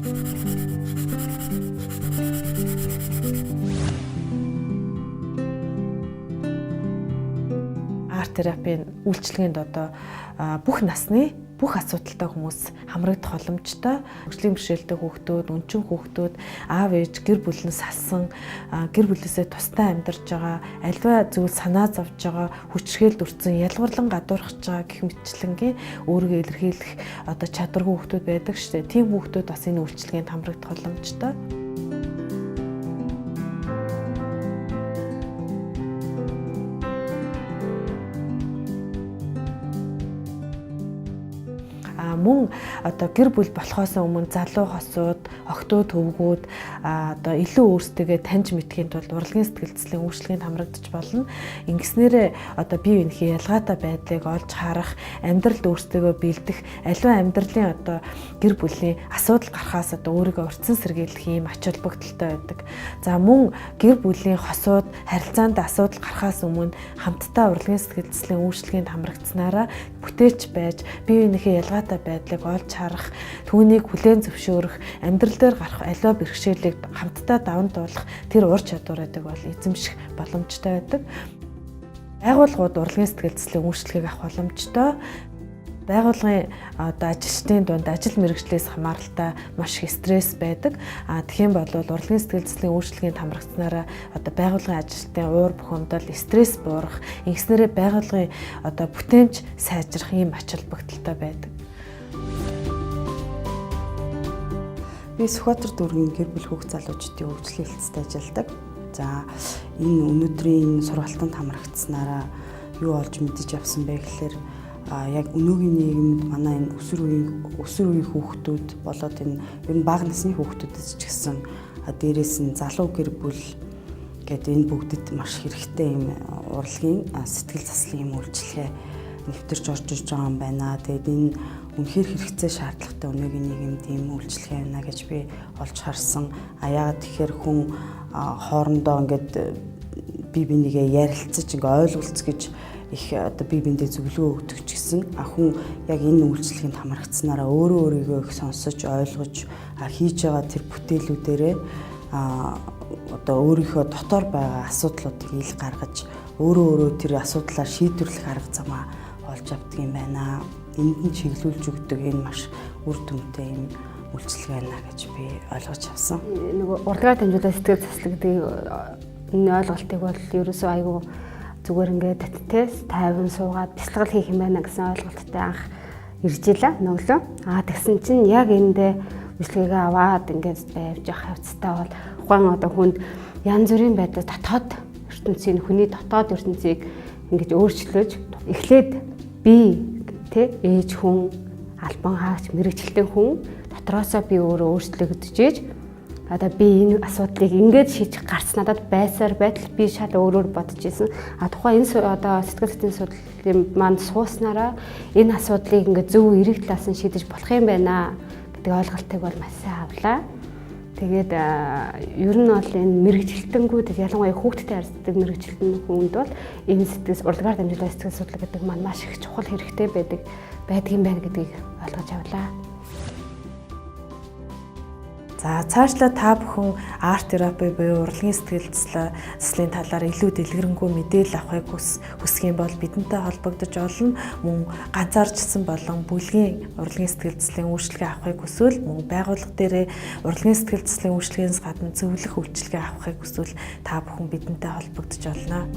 Арт терапийн үйлчилгээнд одоо бүх насны бүх асуудалтай хүмүүс хамрагдах боломжтой. Хөгжлийн бэрхшээлтэй хүүхдүүд, өнчин хүүхдүүд, аав ээж гэр бүл нь салсан, гэр бүлээсээ тусдаа амьдарч байгаа, альва зүйл санаа зовж байгаа, хүчрхээлд өртсөн, ялгуурлан гадуурхаж байгаа гэх мэтчлэнгийн өөрийгөө илэрхийлэх одоо чадваргүй хүүхдүүд байдаг шүү дээ. Тийм хүүхдүүд бас энэ үйлчилгээнд хамрагдах боломжтой. Мөн одоо гэр бүл болохоос өмнө залуу хосууд, охтоо төвгүүд одоо илүү өөрсдөө таньж мэдхийн тулд урлагийн сэтгэл зүйн үйлчилгээнд хамрагдаж болно. Ингэснээрээ одоо бие биенийхээ ялгаатай байдлыг олж харах, амьдралд өөрсдөө бэлдэх, аливаа амьдралын одоо гэр бүлийн асуудал гарахаас одоо өөрийгөө урьдчилан сэргийлэх юм ач холбогдолтой байдаг. За мөн гэр бүлийн хосууд, харилцаанд асуудал гарахаас өмнө хамтдаа урлагийн сэтгэл зүйн үйлчилгээнд хамрагдсанараа бүтээч байж бие биенийхээ ялгаатай байдлыг олж харах, түүнийг хүлээн зөвшөөрөх, амьдрал дээр гарах аливаа бэрхшээлийг хамтдаа даван туулах тэр ур чадварыг бол эзэмших боломжтой байдаг. Байгууллагууд урлагийн сэтгэл зүйн үйлчилгээг авах боломжтой. Байгууллагын одоо ажилчдын дунд ажил мэргэжлээс хамааралтай маш их стресс байдаг. Тэгэх юм бол урлагийн сэтгэл зүйн үйлчилгээнд хамрагдсанараа одоо байгууллагын ажилчдын уур бухимдал, стресс буурах, ингэснээрээ байгууллагын одоо бүтээмж сайжрах ийм ач холбогдолтой байдаг. Би Сүхбаатар дүүргийн гэр бүл хүүхд залуучдын хөгжлийн хэлтсэд ажилладаг. За энэ өнөөдрийн сургалтанд хамрагдсанараа юу олж мэдэж авсан бэ гэхээр яг өнөөгийн нийгэмд манай энэ өсвөр үеийн хүүхдүүд болоод энэ ер нь бага насны хүүхдүүдэд ч гэсэн дээрээс нь залуу гэр бүл гэдэг энэ бүгдэд маш хэрэгтэй юм урлагийн сэтгэл заслын юм үйлчилгээ нэвтэрч орж иж байгаа юм байна. Тэгээд энэ үнэхээр хэрэгцээ шаардлагатай өнөөгийн нийгэмд ийм үйлчилгээ байна гэж би олж харсан. Яагаад тэгэхээр хүн хоорондоо ингээд бие бинийгээ ярилцаж ингээд ойлголц гэж их одоо бие биендээ зөвлөгөө өгдөг ч гэсэн хүн яг энэ үйлчилгээнд хамрагдсанараа өөрийгөө их сонсож ойлгож хийж байгаа тэр бүтээлүүдээрээ одоо өөрийнхөө дотор байгаа асуудлуудыг ил гаргаж өөрөө тэр асуудлаар шийдвэрлэх арга замаа олж авдаг юм байна. Энд нь чиглүүлж өгдөг энэ маш үр дүнтэй юм үйлчилгээ байна гэж би ойлгож авсан. Нөгөө урлагаар дамжуулаад сэтгэл заслаг гэдэг энэ ойлголтыг бол ерөөсөө айгүй зүгээр ингээд тайван суугаад бяцлал хийх юм байна гэсэн ойлголттой анх ирж илаа nëглөө. Тэгсэн чинь яг эндээ үйлчилгээгээ аваад ингээд байвж явах хавцтай бол ухаан одоо хүнд янз бүрийн байдлаар дотоод ертөнцийн хүний дотоод ертөнцийг ингэж өөрчлөж эхлээд би ээж хүн, албан хаагч, мэрэгчлэн хүн дотроосоо би өөрөө өөрчлөгдөж одоо би энэ асуудлыг ингээд шийдэх гарц надад байсаар байтал би шал өөрөөр бодож исэн. Тухайн энэ одоо сэтгэл зүйн судлалын манд сууснараа энэ асуудлыг ингээд зөв эрэг талаас нь шийдэж болох юм байна гэдэг ойлголтыг бол маш сайн авлаа. Тэгээд ер нь бол энэ мэрэгчлэлтэнгүүд ялангуяа хүүхдтэй харьцдаг мэрэгчлэлтэн хүнд бол энэ урлагаар дамжуулаад сэтгэл судлал гэдэг маань маш их чухал хэрэгтэй байдгийн байна гэдгийг ойлгож авлаа. За цаашлаа та бүхэн арт терапи буюу урлагийн сэтгэл заслын талаар илүү дэлгэрэнгүй мэдээлэл авахыг хүсэх юм бол бидэнтэй холбогдож олно. Мөн ганцаарчсан болон бүлгийн урлагийн сэтгэл заслын үйлчилгээ авахыг хүсвэл мөн байгууллага дээрээ урлагийн сэтгэл заслын үйлчилгээнээс гадна зөвлөх үйлчилгээ авахыг хүсвэл та бүхэн бидэнтэй холбогдож олно.